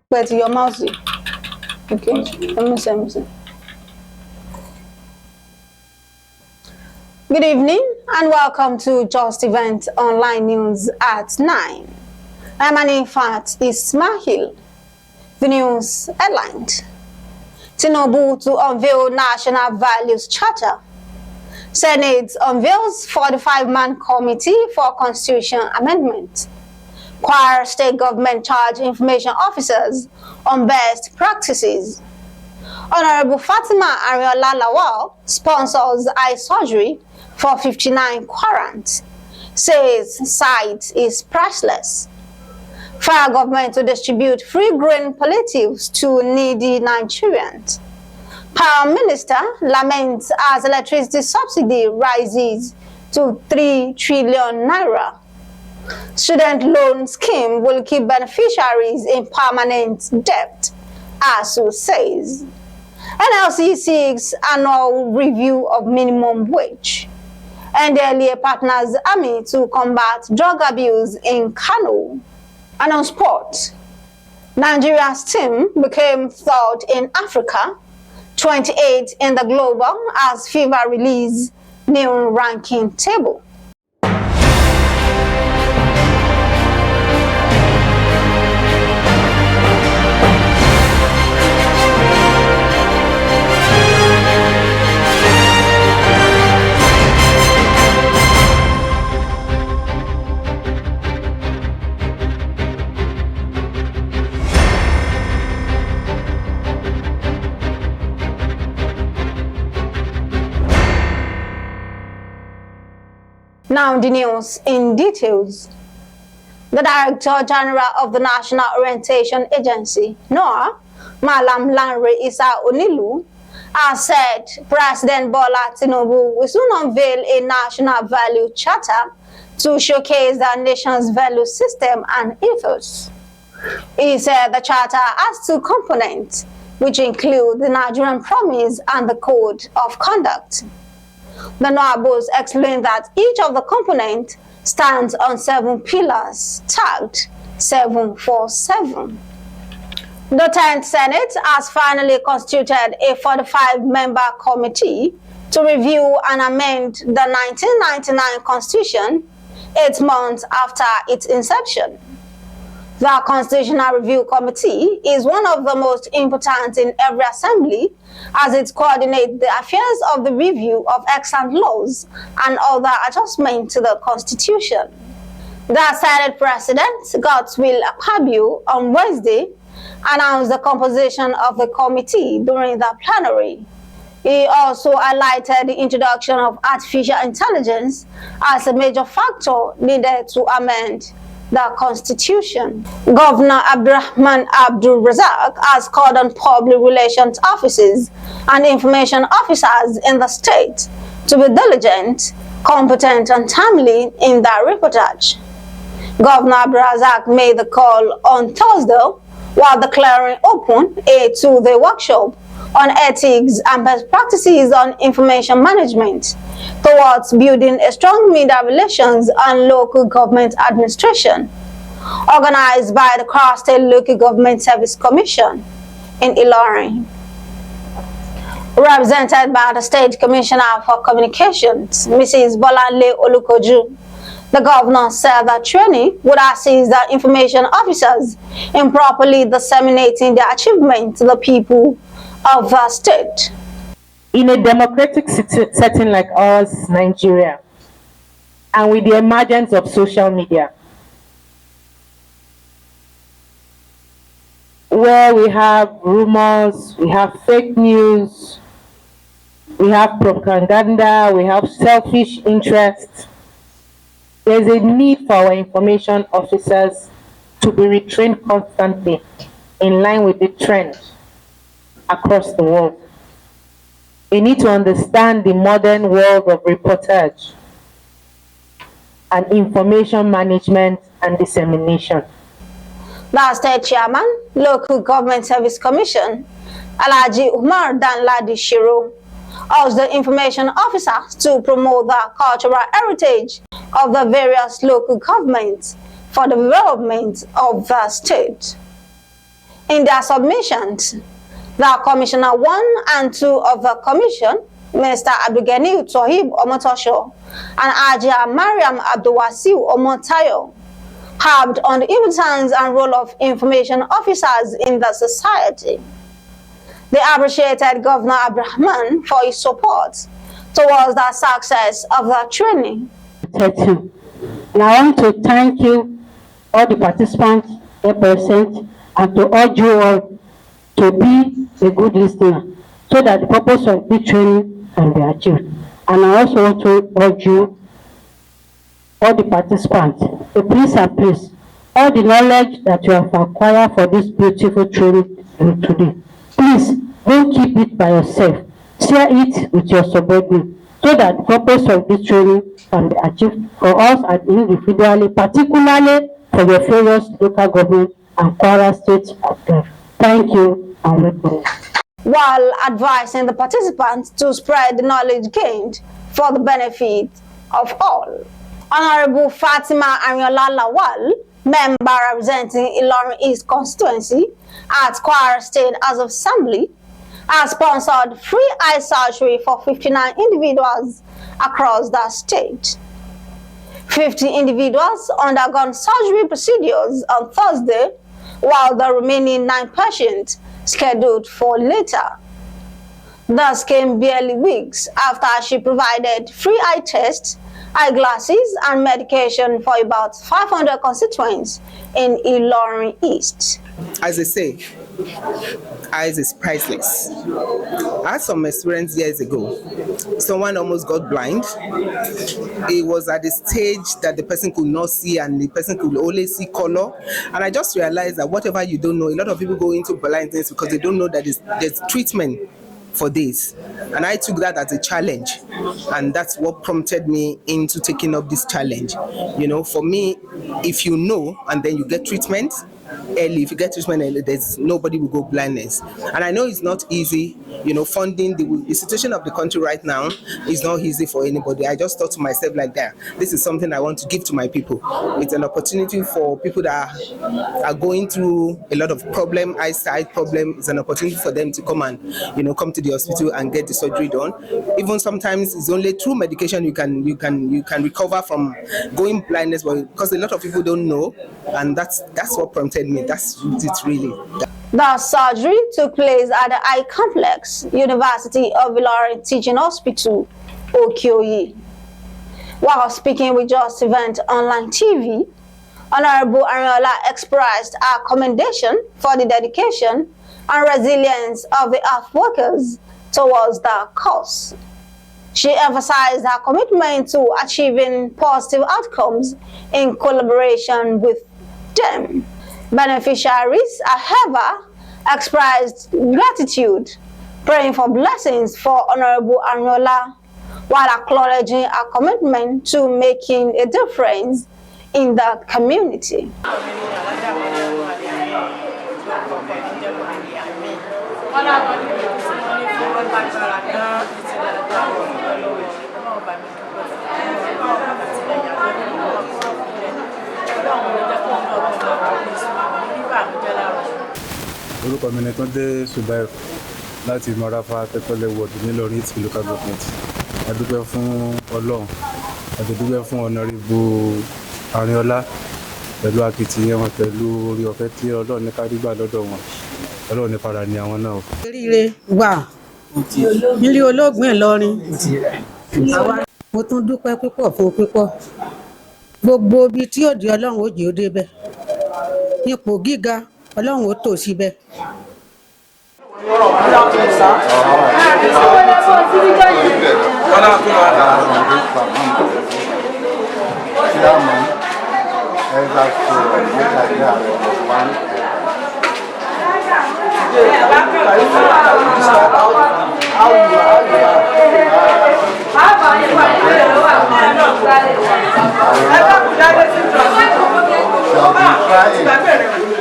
But your mouse. Okay. Let me see. Good evening and welcome to Justeventonline News at 9. My name, in fact, is Smahil. The news headline: Tinubu to unveil National Values Charter. Senate unveils 45-man committee for Constitution amendment. Choir state government charge information officers on best practices. Honorable Fatima Ariola Lawal sponsors eye surgery for 59 quarant. Says site is priceless. Fire government to distribute free grain palliatives to needy Nigerians. Prime Minister laments as electricity subsidy rises to 3 trillion naira. Student loan scheme will keep beneficiaries in permanent debt, ASUU says. NLC seeks annual review of minimum wage. NDLEA partners army to combat drug abuse in Kano. And on sport, Nigeria's team became third in Africa, 28 in the global as FIFA released new ranking table. Now the news in details. The Director General of the National Orientation Agency, NOAA, Malam Lanre Isa Onilu, has said President Bola Tinubu will soon unveil a national value charter to showcase the nation's value system and ethos. He said the charter has 2 components, which include the Nigerian Promise and the Code of Conduct. The NOAA boss explained that each of the components stands on 7 pillars, tagged 747. The 10th Senate has finally constituted a 45-member committee to review and amend the 1999 Constitution 8 months after its inception. The Constitutional Review Committee is one of the most important in every assembly as it coordinates the affairs of the review of excellent laws and other adjustments to the Constitution. The Senate President, Godswill Akpabio, on Wednesday announced the composition of the committee during the plenary. He also highlighted the introduction of artificial intelligence as a major factor needed to amend the Constitution. Governor Abdurrahman Abdul Razak has called on public relations officers and information officers in the state to be diligent, competent, and timely in their reportage. Governor Abdul Razak made the call on Thursday while declaring open a 2-day workshop on ethics and best practices on information management towards building a strong media relations and local government administration, organized by the Cross State Local Government Service Commission in Ilorin. Represented by the State Commissioner for Communications, Mrs. Bolanle Olukoju, the governor said that training would assist the information officers in properly disseminating their achievements to the people of the state. In a democratic setting like ours, Nigeria, and with the emergence of social media, where we have rumors, we have fake news, we have propaganda, we have selfish interests, there's a need for our information officers to be retrained constantly in line with the trend across the world. We need to understand the modern world of reportage and information management and dissemination. The State Chairman, Local Government Service Commission, Alhaji Umar Danladi Shiro, urged the information officers to promote the cultural heritage of the various local governments for the development of the state. In their submissions, the Commissioner 1 and 2 of the Commission, Mr. Abdulgani Tohib Omotosho and Ajia Mariam Abdulwasiu Omotayo, harped on the importance and role of information officers in the society. They appreciated Governor Abdulrahman for his support towards the success of the training. And I want to thank you, all the participants here present, and to urge you all to be a good listener so that the purpose of this training can be achieved. And I also want to urge you, all the participants, to please and please, all the knowledge that you have acquired for this beautiful training today, please don't keep it by yourself. Share it with your subordinates so that the purpose of this training can be achieved for us and individually, particularly for your various local government and Kwara State affairs. Thank you and welcome. While advising the participants to spread the knowledge gained for the benefit of all, Honorable Fatima Ariola Lawal, member representing Ilorin East constituency at Kwara State House of Assembly, has sponsored free eye surgery for 59 individuals across the state. 50 individuals undergone surgery procedures on Thursday, while the remaining 9 patients scheduled for later. This came barely weeks after she provided free eye tests, eyeglasses, and medication for about 500 constituents in Ilorin East. As they say, eyes is priceless. I had some experience years ago. Someone almost got blind. It was at the stage that the person could not see and the person could only see color. And I just realized that whatever you don't know, a lot of people go into blindness because they don't know that there's treatment for this. And I took that as a challenge. And that's what prompted me into taking up this challenge. You know, for me, if you know and then you get treatment early, if you get treatment early, there's nobody will go blindness. And I know it's not easy, you know, funding the situation of the country right now is not easy for anybody. I just thought to myself like that, this is something I want to give to my people. It's an opportunity for people that are going through a lot of eyesight problem. It's an opportunity for them to come and, you know, come to the hospital and get the surgery done. Even sometimes it's only through medication you can recover from going blindness, but because a lot of people don't know, and that's what prompted me. That's it really. The surgery took place at the Eye Complex, University of Ilorin Teaching Hospital, Okioyi. While speaking with Justeventonline TV, Honorable Ariola expressed her commendation for the dedication and resilience of the health workers towards the cause. She emphasized her commitment to achieving positive outcomes in collaboration with them. Beneficiaries, however, expressed gratitude, praying for blessings for Honorable Ariola, while acknowledging her commitment to making a difference in the community. Orúkọ mi ni Túndé Subair láti Marafa Tẹ́pẹ́lẹ́ ward nílọrin East local government. A dúpẹ́ fún Ọlọ́run, a dúpẹ́ fún Honorable Ariola pẹ̀lú akitiyan wọn pẹ̀lú orí ọ̀fẹ́ tí Ọlọ́run ní ká rí gbà lọ́dọ̀ wọn. Ọlọ́run ní fara ní àwọn náà o. Oríire wà nílé olóògbé Ìlọrin. Mo tún dúpẹ́ púpọ̀ fún púpọ̀. Gbogbo ibi tí òdì Ọlọ́run ó jẹ́ ó débẹ̀. Ipò gíga Ọlọ́run ó tò síbẹ̀.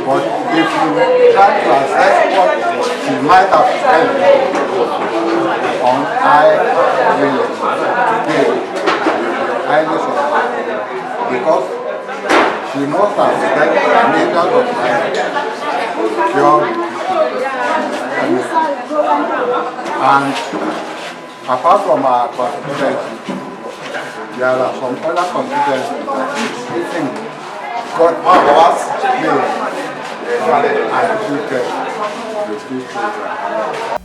But if you try to assess what she might have spent on highly surprised, because she must have spent millions of times And apart from our constituency, there are some other constituencies that got hours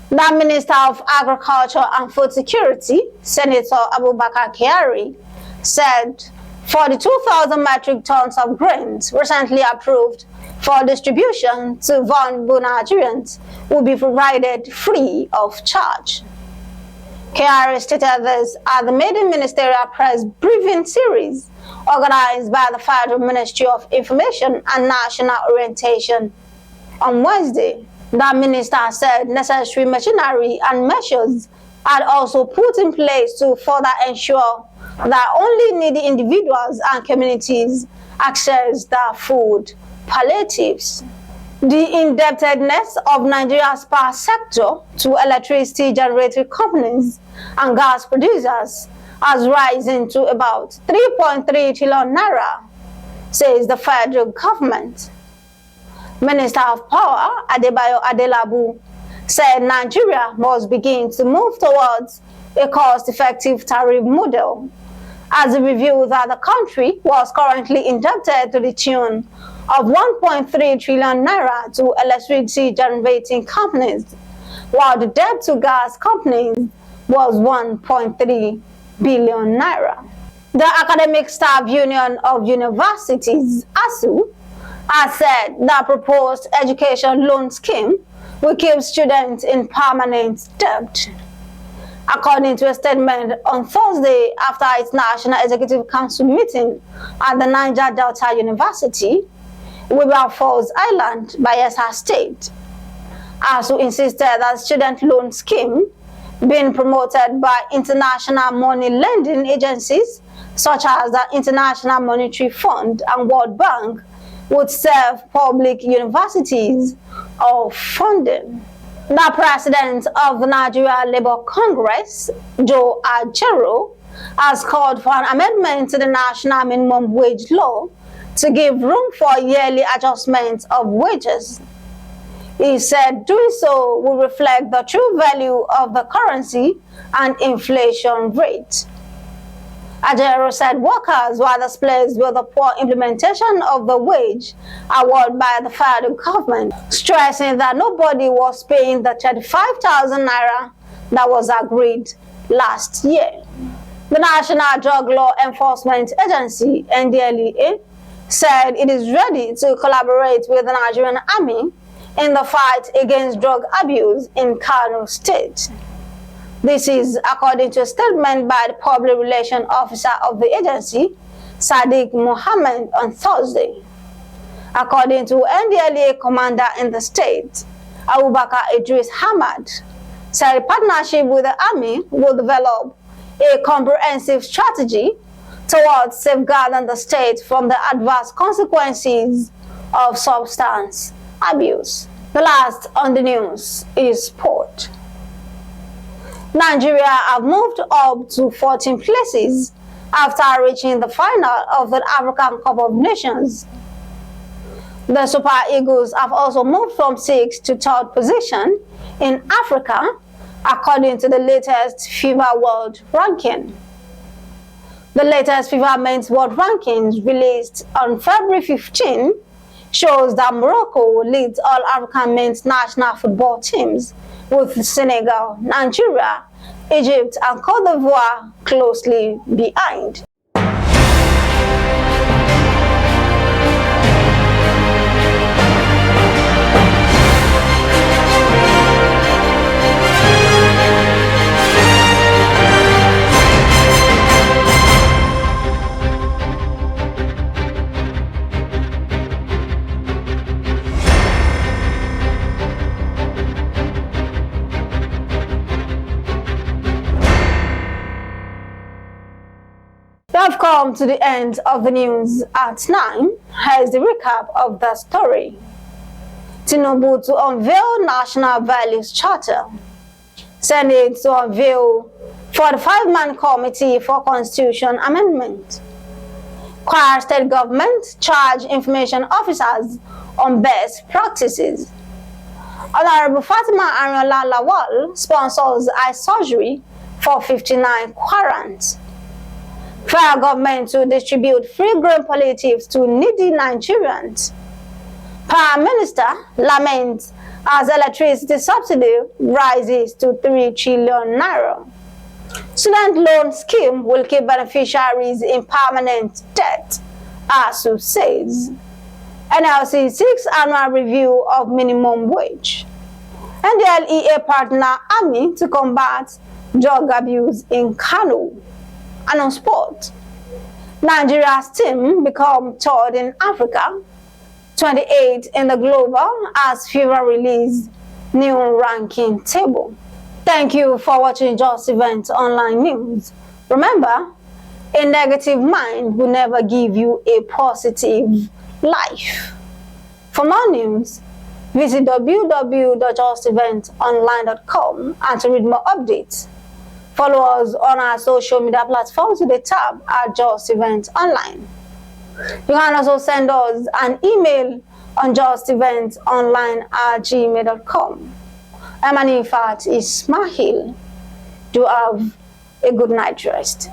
The Minister of Agriculture and Food Security, Senator Abubakar Kyari, said 42,000 metric tons of grains recently approved for distribution to vulnerable Nigerians will be provided free of charge. Kyari stated this at the maiden ministerial press briefing series organized by the Federal Ministry of Information and National Orientation on Wednesday. The minister said necessary machinery and measures had also put in place to further ensure that only needy individuals and communities access the food palliatives. The indebtedness of Nigeria's power sector to electricity generating companies and gas producers has risen to about 3.3 trillion naira, says the federal government. Minister of Power Adebayo Adelabu said Nigeria must begin to move towards a cost-effective tariff model, as he revealed that the country was currently indebted to the tune of 1.3 trillion naira to electricity generating companies, while the debt to gas companies was 1.3 billion naira. The Academic Staff Union of Universities, ASUU, has said the proposed education loan scheme will keep students in permanent debt. According to a statement on Thursday after its National Executive Council meeting at the Niger Delta University, Wilberforce Island, Bayelsa State, ASUU insisted that student loan scheme being promoted by international money lending agencies such as the International Monetary Fund and World Bank would serve public universities of funding. The president of the Nigeria Labour Congress, Joe Ajero, has called for an amendment to the national minimum wage law to give room for yearly adjustment of wages. He said doing so will reflect the true value of the currency and inflation rate. Ajero said workers were displeased with the poor implementation of the wage award by the federal government, stressing that nobody was paying the 35,000 naira that was agreed last year. The National Drug Law Enforcement Agency, NDLEA, said it is ready to collaborate with the Nigerian Army in the fight against drug abuse in Kano State. This is according to a statement by the Public Relations Officer of the agency, Sadiq Mohammed, on Thursday. According to NDLEA commander in the state, Abubakar Idris Hamad, said a partnership with the Army will develop a comprehensive strategy towards safeguarding the state from the adverse consequences of substance abuse. The last on the news is sport. Nigeria have moved up to 14 places after reaching the final of the African Cup of Nations. The Super Eagles have also moved from 6th to 3rd position in Africa, according to the latest FIFA World Ranking. The latest FIFA Men's World Rankings, released on February 15, shows that Morocco leads all African men's national football teams, with Senegal, Nigeria, Egypt, and Cote d'Ivoire closely behind. We have come to the end of the news at 9. Here's the recap of the story. Tinubu to unveil National Values Charter. Senate to unveil 45-man committee for Constitution Amendment. Kwara State Government charge information officers on best practices. Honorable Fatima Ariola Lawal sponsors eye surgery for 59 quarants. Federal government to distribute free grain palliatives to needy Nigerians. Prime Minister laments as electricity subsidy rises to 3 trillion naira. Student loan scheme will keep beneficiaries in permanent debt, ASUU says. NLC seeks annual review of minimum wage. NDLEA partner army to combat drug abuse in Kano. And on sport, Nigeria's team become third in Africa, 28 in the global as FIFA released new ranking table. Thank you for watching Justeventonline News. Remember, a negative mind will never give you a positive life. For more news, visit www.justeventonline.com and to read more updates. Follow us on our social media platforms with the tab at Justeventonline. You can also send us an email on justeventonline@gmail.com. I'm Anifat Ismail. Do have a good night rest.